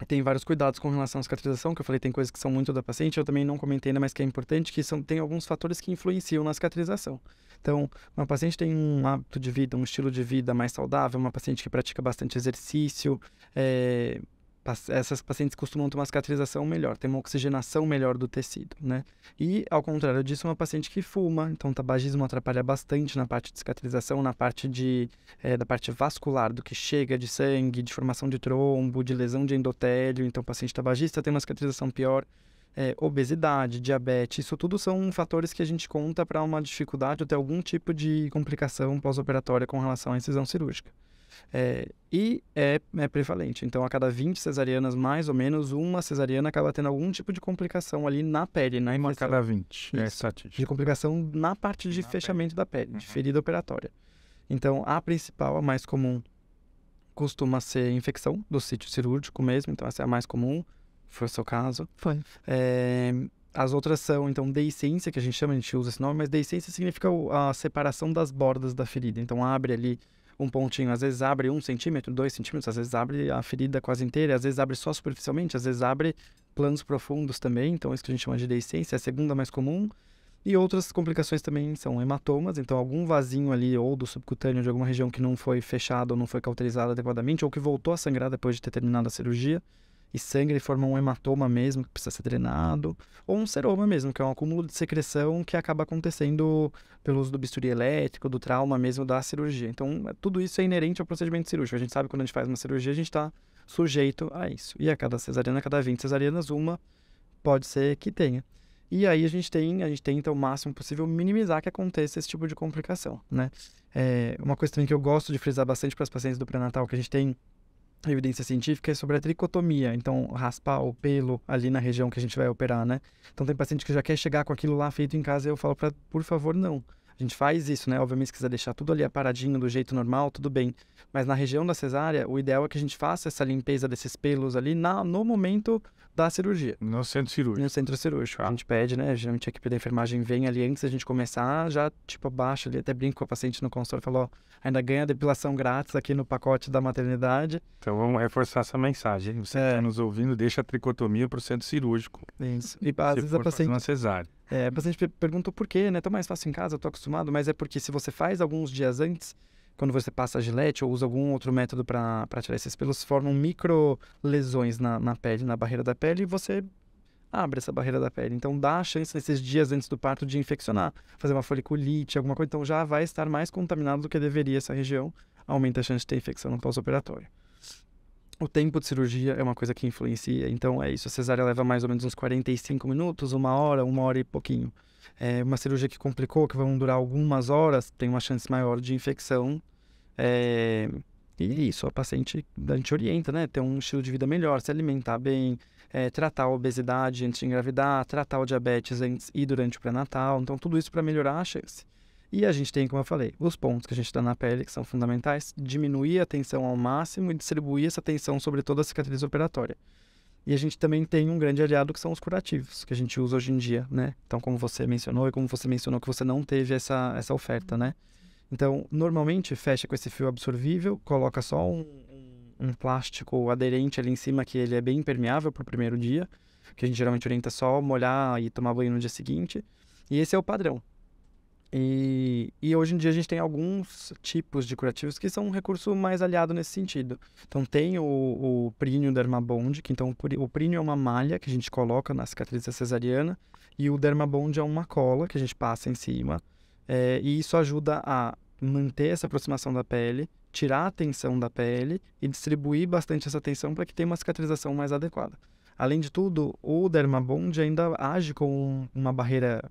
tem vários cuidados com relação à cicatrização, que eu falei, tem coisas que são muito da paciente, eu também não comentei ainda, mas que é importante, que tem alguns fatores que influenciam na cicatrização. Então, uma paciente tem um hábito de vida, um estilo de vida mais saudável, uma paciente que pratica bastante exercício, essas pacientes costumam ter uma cicatrização melhor, tem uma oxigenação melhor do tecido, né? E, ao contrário disso, uma paciente que fuma, então o tabagismo atrapalha bastante na parte de cicatrização, na parte da parte vascular, do que chega de sangue, de formação de trombo, de lesão de endotélio, então o paciente tabagista tem uma cicatrização pior, obesidade, diabetes, isso tudo são fatores que a gente conta para uma dificuldade ou ter algum tipo de complicação pós-operatória com relação à incisão cirúrgica. E é prevalente. Então, a cada 20 cesarianas, mais ou menos, uma cesariana acaba tendo algum tipo de complicação ali na pele, na infecção. Uma a cada 20, estatística. De complicação na parte de fechamento da pele, de ferida operatória. Então, a principal, a mais comum, costuma ser infecção do sítio cirúrgico mesmo. Então, essa é a mais comum. Foi o seu caso. Foi. As outras são, então, deiscência, que a gente usa esse nome, mas deiscência significa a separação das bordas da ferida. Então, abre ali um pontinho, às vezes abre 1 centímetro, 2 centímetros, às vezes abre a ferida quase inteira, às vezes abre só superficialmente, às vezes abre planos profundos também, então isso que a gente chama de deiscência, é a segunda mais comum. E outras complicações também são hematomas, então algum vasinho ali, ou do subcutâneo de alguma região que não foi fechado ou não foi cauterizado adequadamente, ou que voltou a sangrar depois de ter terminado a cirurgia, e sangra e forma um hematoma mesmo, que precisa ser drenado, ou um seroma mesmo, que é um acúmulo de secreção que acaba acontecendo pelo uso do bisturi elétrico, do trauma mesmo da cirurgia. Então, tudo isso é inerente ao procedimento cirúrgico. A gente sabe que quando a gente faz uma cirurgia, a gente está sujeito a isso. E a cada cesariana, a cada 20 cesarianas, uma pode ser que tenha. E aí a gente tenta o máximo possível minimizar que aconteça esse tipo de complicação, né? Uma coisa também que eu gosto de frisar bastante para as pacientes do pré-natal, que a gente tem evidência científica é sobre a tricotomia, então raspar o pelo ali na região que a gente vai operar, né? Então tem paciente que já quer chegar com aquilo lá feito em casa e eu falo por favor, não. A gente faz isso, né? Obviamente, se quiser deixar tudo ali aparadinho do jeito normal, tudo bem. Mas na região da cesárea, o ideal é que a gente faça essa limpeza desses pelos ali no momento da cirurgia. No centro cirúrgico. No centro cirúrgico. A gente pede, né? Geralmente a equipe da enfermagem vem ali antes da gente começar, já tipo abaixa ali, até brinco com a paciente no consultório e falo, ó, ainda ganha depilação grátis aqui no pacote da maternidade. Então vamos reforçar essa mensagem. Você que está nos ouvindo, deixa a tricotomia para o centro cirúrgico. Isso. E às vezes a paciente... uma cesárea. A paciente pergunta por quê, né? Tá mais fácil em casa, eu tô acostumado, mas é porque se você faz alguns dias antes, quando você passa a gilete ou usa algum outro método para tirar esses pelos, formam micro lesões na pele, na barreira da pele, e você abre essa barreira da pele. Então dá a chance nesses dias antes do parto de infeccionar, fazer uma foliculite, alguma coisa. Então já vai estar mais contaminado do que deveria essa região, aumenta a chance de ter infecção no pós-operatório. O tempo de cirurgia é uma coisa que influencia, então é isso. A cesárea leva mais ou menos uns 45 minutos, uma hora e pouquinho. É uma cirurgia que complicou, que vão durar algumas horas, tem uma chance maior de infecção. E é isso, a gente orienta, né? Ter um estilo de vida melhor, se alimentar bem, tratar a obesidade antes de engravidar, tratar o diabetes antes e durante o pré-natal. Então, tudo isso para melhorar a chance. E a gente tem, como eu falei, os pontos que a gente dá na pele, que são fundamentais, diminuir a tensão ao máximo e distribuir essa tensão sobre toda a cicatriz operatória. E a gente também tem um grande aliado que são os curativos, que a gente usa hoje em dia, né? Então, como você mencionou, e como você mencionou que você não teve essa oferta, né? Então, normalmente, fecha com esse fio absorvível, coloca só um plástico aderente ali em cima, que ele é bem impermeável para o primeiro dia, que a gente geralmente orienta só molhar e tomar banho no dia seguinte. E esse é o padrão. E hoje em dia a gente tem alguns tipos de curativos que são um recurso mais aliado nesse sentido. Então tem o Prínio Dermabond, que então o Prínio é uma malha que a gente coloca na cicatriz da cesariana e o Dermabond é uma cola que a gente passa em cima. E isso ajuda a manter essa aproximação da pele, tirar a tensão da pele e distribuir bastante essa tensão para que tenha uma cicatrização mais adequada. Além de tudo, o Dermabond ainda age como uma barreira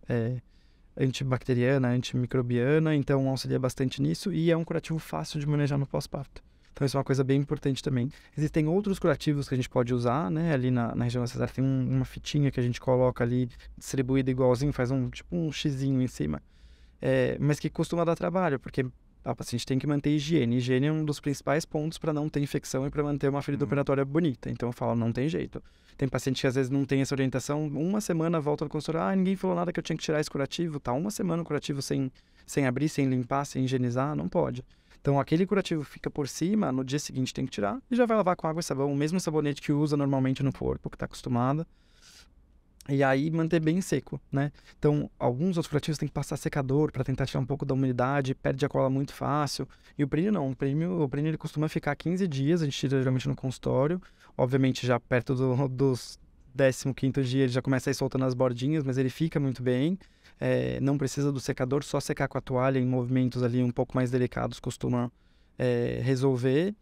antibacteriana, antimicrobiana, então auxilia bastante nisso e é um curativo fácil de manejar no pós-parto. Então isso é uma coisa bem importante também. Existem outros curativos que a gente pode usar, né? Ali na região da cesárea tem uma fitinha que a gente coloca ali, distribuída igualzinho, faz tipo um xizinho em cima. Mas que costuma dar trabalho, porque a paciente tem que manter higiene. Higiene é um dos principais pontos para não ter infecção e para manter uma ferida operatória bonita. Então eu falo, não tem jeito. Tem paciente que às vezes não tem essa orientação, uma semana volta no consultório, ninguém falou nada que eu tinha que tirar esse curativo, tá uma semana o curativo sem abrir, sem limpar, sem higienizar, não pode. Então aquele curativo fica por cima, no dia seguinte tem que tirar e já vai lavar com água e sabão, o mesmo sabonete que usa normalmente no corpo, que está acostumada. E aí manter bem seco, né? Então, alguns outros curativos tem que passar secador para tentar tirar um pouco da umidade, perde a cola muito fácil. E o Prínio não, o Prínio ele costuma ficar 15 dias, a gente tira geralmente no consultório. Obviamente já perto dos 15º dia ele já começa a ir soltando as bordinhas, mas ele fica muito bem. Não precisa do secador, só secar com a toalha em movimentos ali um pouco mais delicados costuma resolver.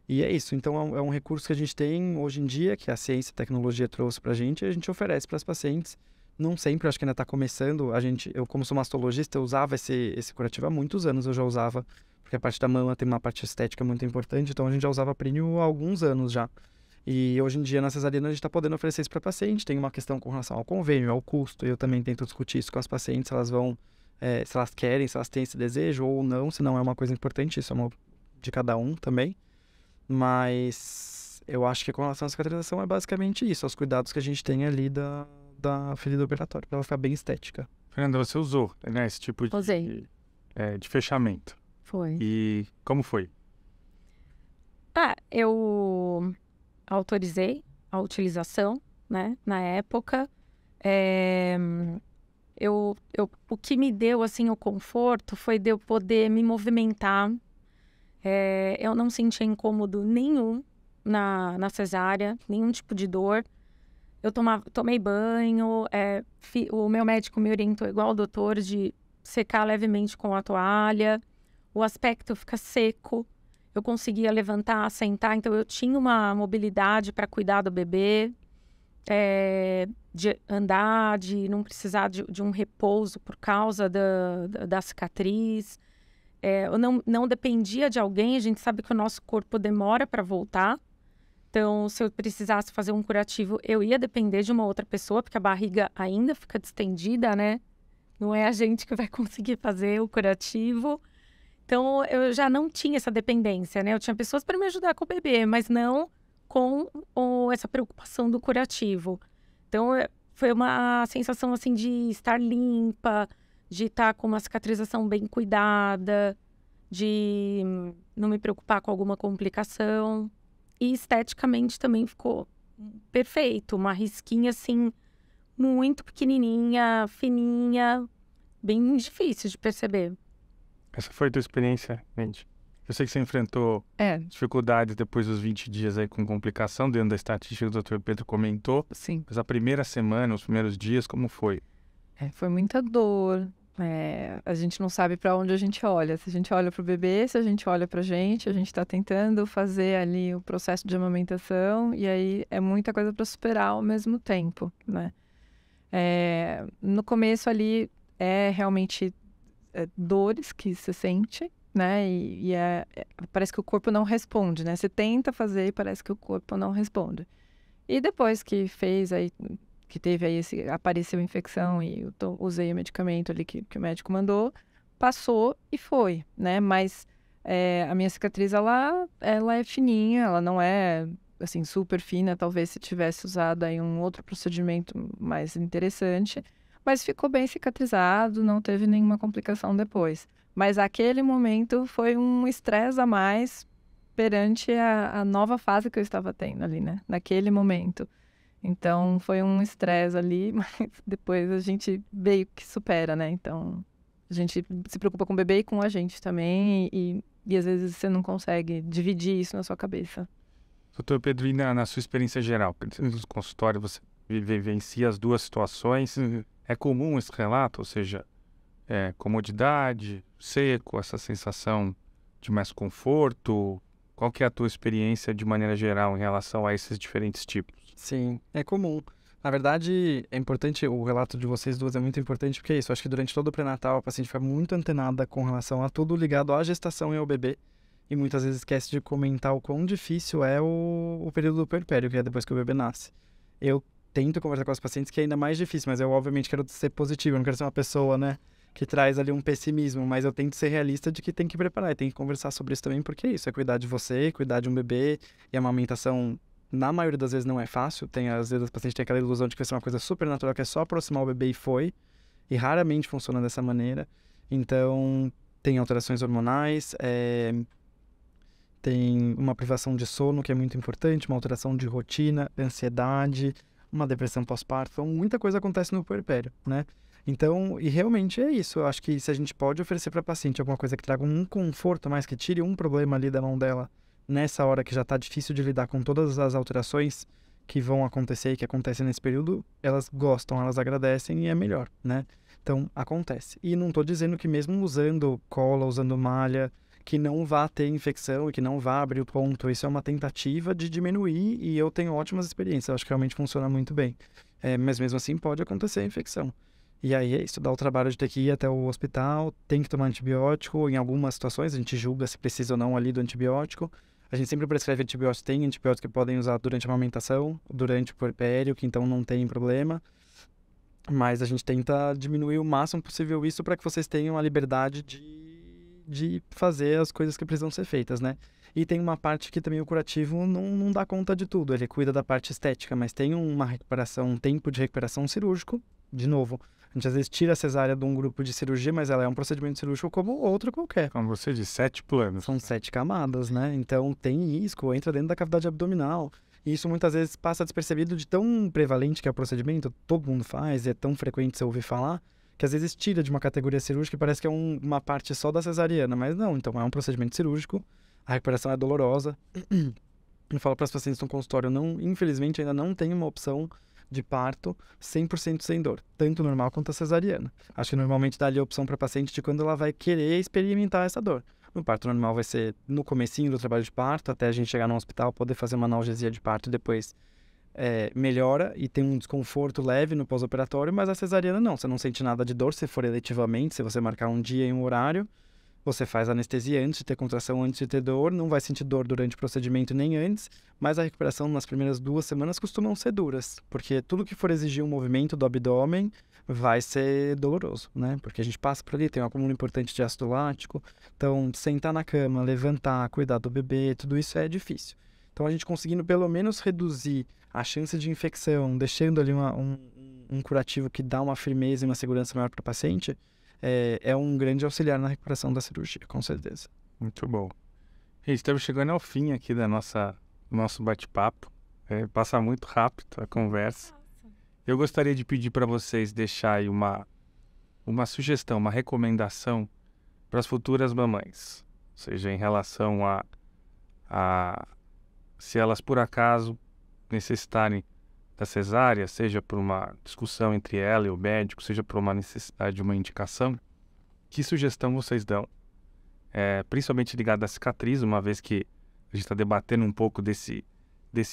E é isso, então é um recurso que a gente tem hoje em dia, que a ciência e a tecnologia trouxe pra gente, e a gente oferece para as pacientes. Não sempre, acho que ainda está começando, eu como sou mastologista, eu usava esse curativo há muitos anos, eu já usava, porque a parte da mama tem uma parte estética muito importante, então a gente já usava Prínio há alguns anos já. E hoje em dia na cesariana a gente está podendo oferecer isso para paciente, tem uma questão com relação ao convênio, ao custo, e eu também tento discutir isso com as pacientes, se elas vão, se elas querem, se elas têm esse desejo ou não, se não é uma coisa importante, isso é uma de cada um também. Mas eu acho que com relação à cicatrização é basicamente isso, os cuidados que a gente tem ali da ferida operatória, para ela ficar bem estética. Fernanda, você usou, né, esse tipo de fechamento. Foi. E como foi? Eu autorizei a utilização, né, na época. O que me deu, assim, o conforto foi de eu poder me movimentar. Eu não sentia incômodo nenhum na cesárea, nenhum tipo de dor. Eu tomei banho, o meu médico me orientou igual o doutor de secar levemente com a toalha. O aspecto fica seco, eu conseguia levantar, sentar, então eu tinha uma mobilidade para cuidar do bebê, de andar, de não precisar de um repouso por causa da cicatriz. Eu não dependia de alguém, a gente sabe que o nosso corpo demora para voltar, Então, se eu precisasse fazer um curativo, eu ia depender de uma outra pessoa, porque a barriga ainda fica distendida, né? Não é a gente que vai conseguir fazer o curativo. Então, eu já não tinha essa dependência, né? Eu tinha pessoas para me ajudar com o bebê, mas não com essa preocupação do curativo. Então, foi uma sensação, assim, de estar limpa, de estar com uma cicatrização bem cuidada, de não me preocupar com alguma complicação. E esteticamente também ficou perfeito. Uma risquinha, assim, muito pequenininha, fininha, bem difícil de perceber. Essa foi a tua experiência, gente? Eu sei que você enfrentou dificuldades depois dos 20 dias aí com complicação, dentro da estatística que o Dr. Pedro comentou. Sim. Mas a primeira semana, os primeiros dias, como foi? Foi muita dor. A gente não sabe para onde a gente olha. Se a gente olha para o bebê, se a gente olha para a gente está tentando fazer ali o processo de amamentação e aí é muita coisa para superar ao mesmo tempo, né? No começo ali realmente dores que se sente, né? Parece que o corpo não responde, né? Você tenta fazer e parece que o corpo não responde. E depois que fez aí, que teve aí apareceu a infecção e eu usei o medicamento ali que o médico mandou, passou e foi, né? Mas a minha cicatriz, ela é fininha, ela não é, assim, super fina, talvez se tivesse usado aí um outro procedimento mais interessante, mas ficou bem cicatrizado, não teve nenhuma complicação depois. Mas aquele momento foi um estresse a mais perante a nova fase que eu estava tendo ali, né? Naquele momento. Então, foi um estresse ali, mas depois a gente meio que supera, né? Então, a gente se preocupa com o bebê e com a gente também, e às vezes você não consegue dividir isso na sua cabeça. Doutor Pedro, e na sua experiência geral, no consultório você vivencia as duas situações, é comum esse relato, ou seja, comodidade, seco, essa sensação de mais conforto? Qual que é a tua experiência de maneira geral em relação a esses diferentes tipos? Sim, é comum. Na verdade, é importante, o relato de vocês duas é muito importante, porque é isso, eu acho que durante todo o pré-natal a paciente fica muito antenada com relação a tudo ligado à gestação e ao bebê, e muitas vezes esquece de comentar o quão difícil é o período do puerpério, que é depois que o bebê nasce. Eu tento conversar com as pacientes que é ainda mais difícil, mas eu obviamente quero ser positivo, eu não quero ser uma pessoa, né, que traz ali um pessimismo, mas eu tento ser realista de que tem que preparar e tem que conversar sobre isso também, porque é isso, é cuidar de você, cuidar de um bebê, e a amamentação, na maioria das vezes, não é fácil. Às vezes, a paciente tem aquela ilusão de que vai ser uma coisa super natural, que é só aproximar o bebê e foi. E raramente funciona dessa maneira. Então, tem alterações hormonais, tem uma privação de sono, que é muito importante, uma alteração de rotina, ansiedade, uma depressão pós-parto. Então, muita coisa acontece no puerpério, né? Então, e realmente é isso. Eu acho que se a gente pode oferecer para a paciente alguma coisa que traga um conforto mais, que tire um problema ali da mão dela, nessa hora que já está difícil de lidar com todas as alterações que vão acontecer e que acontecem nesse período, elas gostam, elas agradecem e é melhor, né? Então, acontece. E não estou dizendo que mesmo usando cola, usando malha, que não vá ter infecção e que não vá abrir o ponto. Isso é uma tentativa de diminuir e eu tenho ótimas experiências. Eu acho que realmente funciona muito bem. Mas mesmo assim pode acontecer a infecção. E aí é isso, dá o trabalho de ter que ir até o hospital, tem que tomar antibiótico. Em algumas situações a gente julga se precisa ou não ali do antibiótico. A gente sempre prescreve antibióticos, tem antibióticos que podem usar durante a amamentação, durante o puerpério, que então não tem problema. Mas a gente tenta diminuir o máximo possível isso para que vocês tenham a liberdade de fazer as coisas que precisam ser feitas, né? E tem uma parte que também o curativo não dá conta de tudo, ele cuida da parte estética, mas tem uma recuperação, um tempo de recuperação cirúrgico, de novo. A gente às vezes tira a cesárea de um grupo de cirurgia, mas ela é um procedimento cirúrgico como outro qualquer. Como você disse, 7 planos. São 7 camadas, né? Então tem risco, entra dentro da cavidade abdominal. E isso muitas vezes passa despercebido de tão prevalente que é o procedimento, todo mundo faz, é tão frequente você ouvir falar, que às vezes tira de uma categoria cirúrgica e parece que é uma parte só da cesariana, mas não, então é um procedimento cirúrgico, a recuperação é dolorosa. Eu falo para as pacientes no consultório, infelizmente ainda não tem uma opção de parto 100% sem dor, tanto normal quanto a cesariana. Acho que normalmente dá ali a opção para a paciente de quando ela vai querer experimentar essa dor. No parto normal vai ser no comecinho do trabalho de parto, até a gente chegar no hospital, poder fazer uma analgesia de parto e depois melhora e tem um desconforto leve no pós-operatório, mas a cesariana não, você não sente nada de dor se for eletivamente, se você marcar um dia e um horário, Você faz anestesia antes de ter contração, antes de ter dor, não vai sentir dor durante o procedimento nem antes, mas a recuperação nas primeiras 2 semanas costumam ser duras, porque tudo que for exigir um movimento do abdômen vai ser doloroso, né? Porque a gente passa por ali, tem um acúmulo importante de ácido lático, então sentar na cama, levantar, cuidar do bebê, tudo isso é difícil. Então a gente conseguindo pelo menos reduzir a chance de infecção, deixando ali um curativo que dá uma firmeza e uma segurança maior para o paciente, é um grande auxiliar na recuperação da cirurgia, com certeza. Muito bom. Gente, estamos chegando ao fim aqui do nosso bate-papo. Passa muito rápido a conversa. Eu gostaria de pedir para vocês deixar aí uma sugestão, uma recomendação para as futuras mamães. Ou seja, em relação a se elas por acaso necessitarem da cesárea, seja por uma discussão entre ela e o médico, seja por uma necessidade de uma indicação, que sugestão vocês dão? Principalmente ligado à cicatriz, uma vez que a gente está debatendo um pouco desse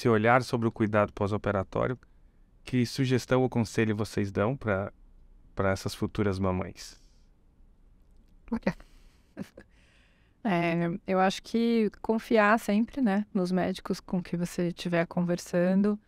olhar sobre o cuidado pós-operatório, que sugestão ou conselho vocês dão para essas futuras mamães? Eu acho que confiar sempre, né, nos médicos com que você estiver conversando,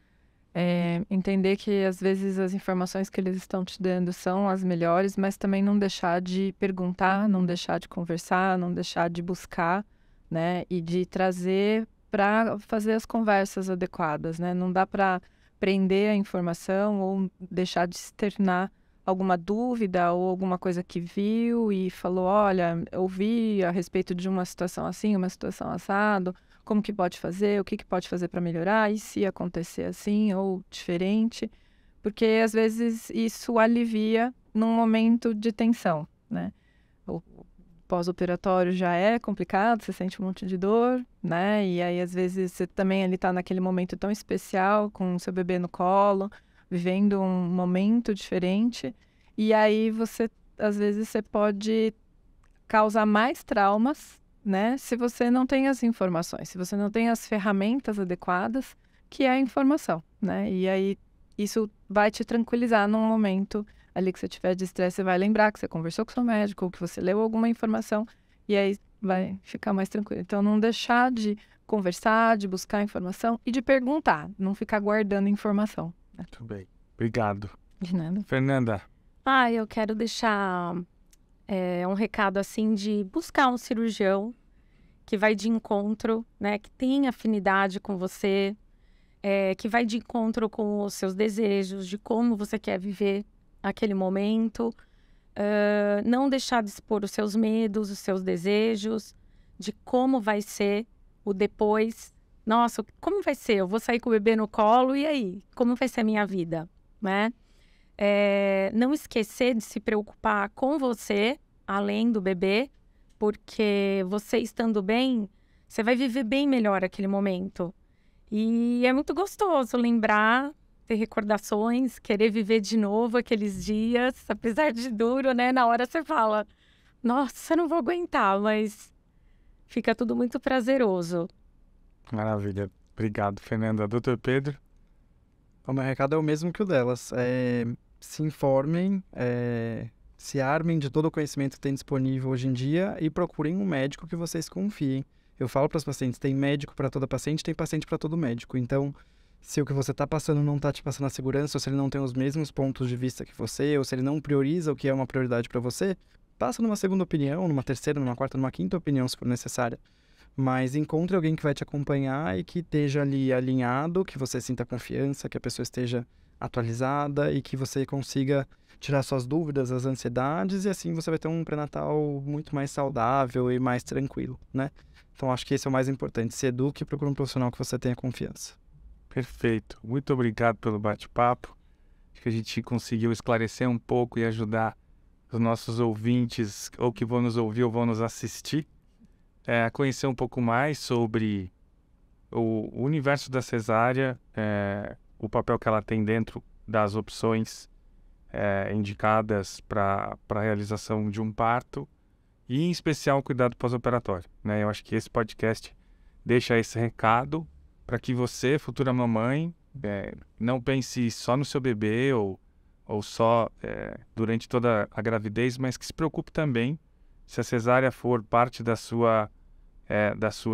entender que às vezes as informações que eles estão te dando são as melhores, mas também não deixar de perguntar, não deixar de conversar, não deixar de buscar, né, e de trazer para fazer as conversas adequadas, né? Não dá para prender a informação ou deixar de externar alguma dúvida ou alguma coisa que viu e falou, olha, eu ouvi a respeito de uma situação assim, uma situação assado, como que pode fazer, o que pode fazer para melhorar, e se acontecer assim ou diferente, porque às vezes isso alivia num momento de tensão, né? O pós-operatório já é complicado, você sente um monte de dor, né? E aí às vezes você também ali tá naquele momento tão especial com o seu bebê no colo, vivendo um momento diferente, e aí às vezes você pode causar mais traumas, né? Se você não tem as informações, se você não tem as ferramentas adequadas, que é a informação, né? E aí isso vai te tranquilizar num momento ali que você tiver de estresse, você vai lembrar que você conversou com o seu médico, ou que você leu alguma informação, e aí vai ficar mais tranquilo. Então, não deixar de conversar, de buscar informação e de perguntar, não ficar guardando informação. Muito bem. Obrigado. De nada. Fernanda. Eu quero deixar um recado assim de buscar um cirurgião que vai de encontro, né, que tem afinidade com você, que vai de encontro com os seus desejos, de como você quer viver aquele momento, não deixar de expor os seus medos, os seus desejos, de como vai ser o depois. Nossa, como vai ser? Eu vou sair com o bebê no colo, e aí? Como vai ser a minha vida? Né? Não esquecer de se preocupar com você, além do bebê, porque você estando bem, você vai viver bem melhor aquele momento. E é muito gostoso lembrar, ter recordações, querer viver de novo aqueles dias, apesar de duro, né? Na hora você fala, nossa, eu não vou aguentar, mas fica tudo muito prazeroso. Maravilha. Obrigado, Fernanda. Doutor Pedro? O meu recado é o mesmo que o delas. Se informem, se armem de todo o conhecimento que tem disponível hoje em dia e procurem um médico que vocês confiem. Eu falo para os pacientes, tem médico para toda paciente, tem paciente para todo médico. Então, se o que você está passando não está te passando a segurança, ou se ele não tem os mesmos pontos de vista que você, ou se ele não prioriza o que é uma prioridade para você, passa numa segunda opinião, numa terceira, numa quarta, numa quinta opinião, se for necessária. Mas encontre alguém que vai te acompanhar e que esteja ali alinhado, que você sinta confiança, que a pessoa esteja atualizada e que você consiga tirar suas dúvidas, as ansiedades, e assim você vai ter um pré-natal muito mais saudável e mais tranquilo, né? Então acho que esse é o mais importante, se eduque e procure um profissional que você tenha confiança. Perfeito. Muito obrigado pelo bate-papo. Acho que a gente conseguiu esclarecer um pouco e ajudar os nossos ouvintes, ou que vão nos ouvir ou vão nos assistir, a conhecer um pouco mais sobre o universo da cesárea, o papel que ela tem dentro das opções indicadas para a realização de um parto e, em especial, o cuidado pós-operatório, né? Eu acho que esse podcast deixa esse recado para que você, futura mamãe, não pense só no seu bebê ou só durante toda a gravidez, mas que se preocupe também se a cesárea for parte da sua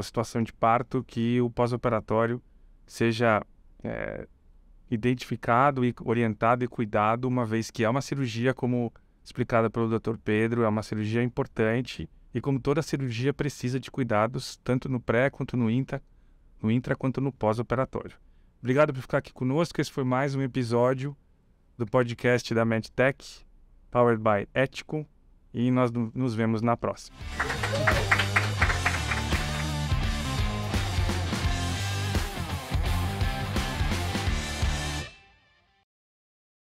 situação de parto, que o pós-operatório seja identificado e orientado e cuidado, uma vez que é uma cirurgia, como explicada pelo Dr. Pedro, é uma cirurgia importante e como toda cirurgia precisa de cuidados, tanto no pré quanto no intra quanto no pós-operatório. Obrigado por ficar aqui conosco. Esse foi mais um episódio do podcast da MedTech, powered by Ético, e nós nos vemos na próxima.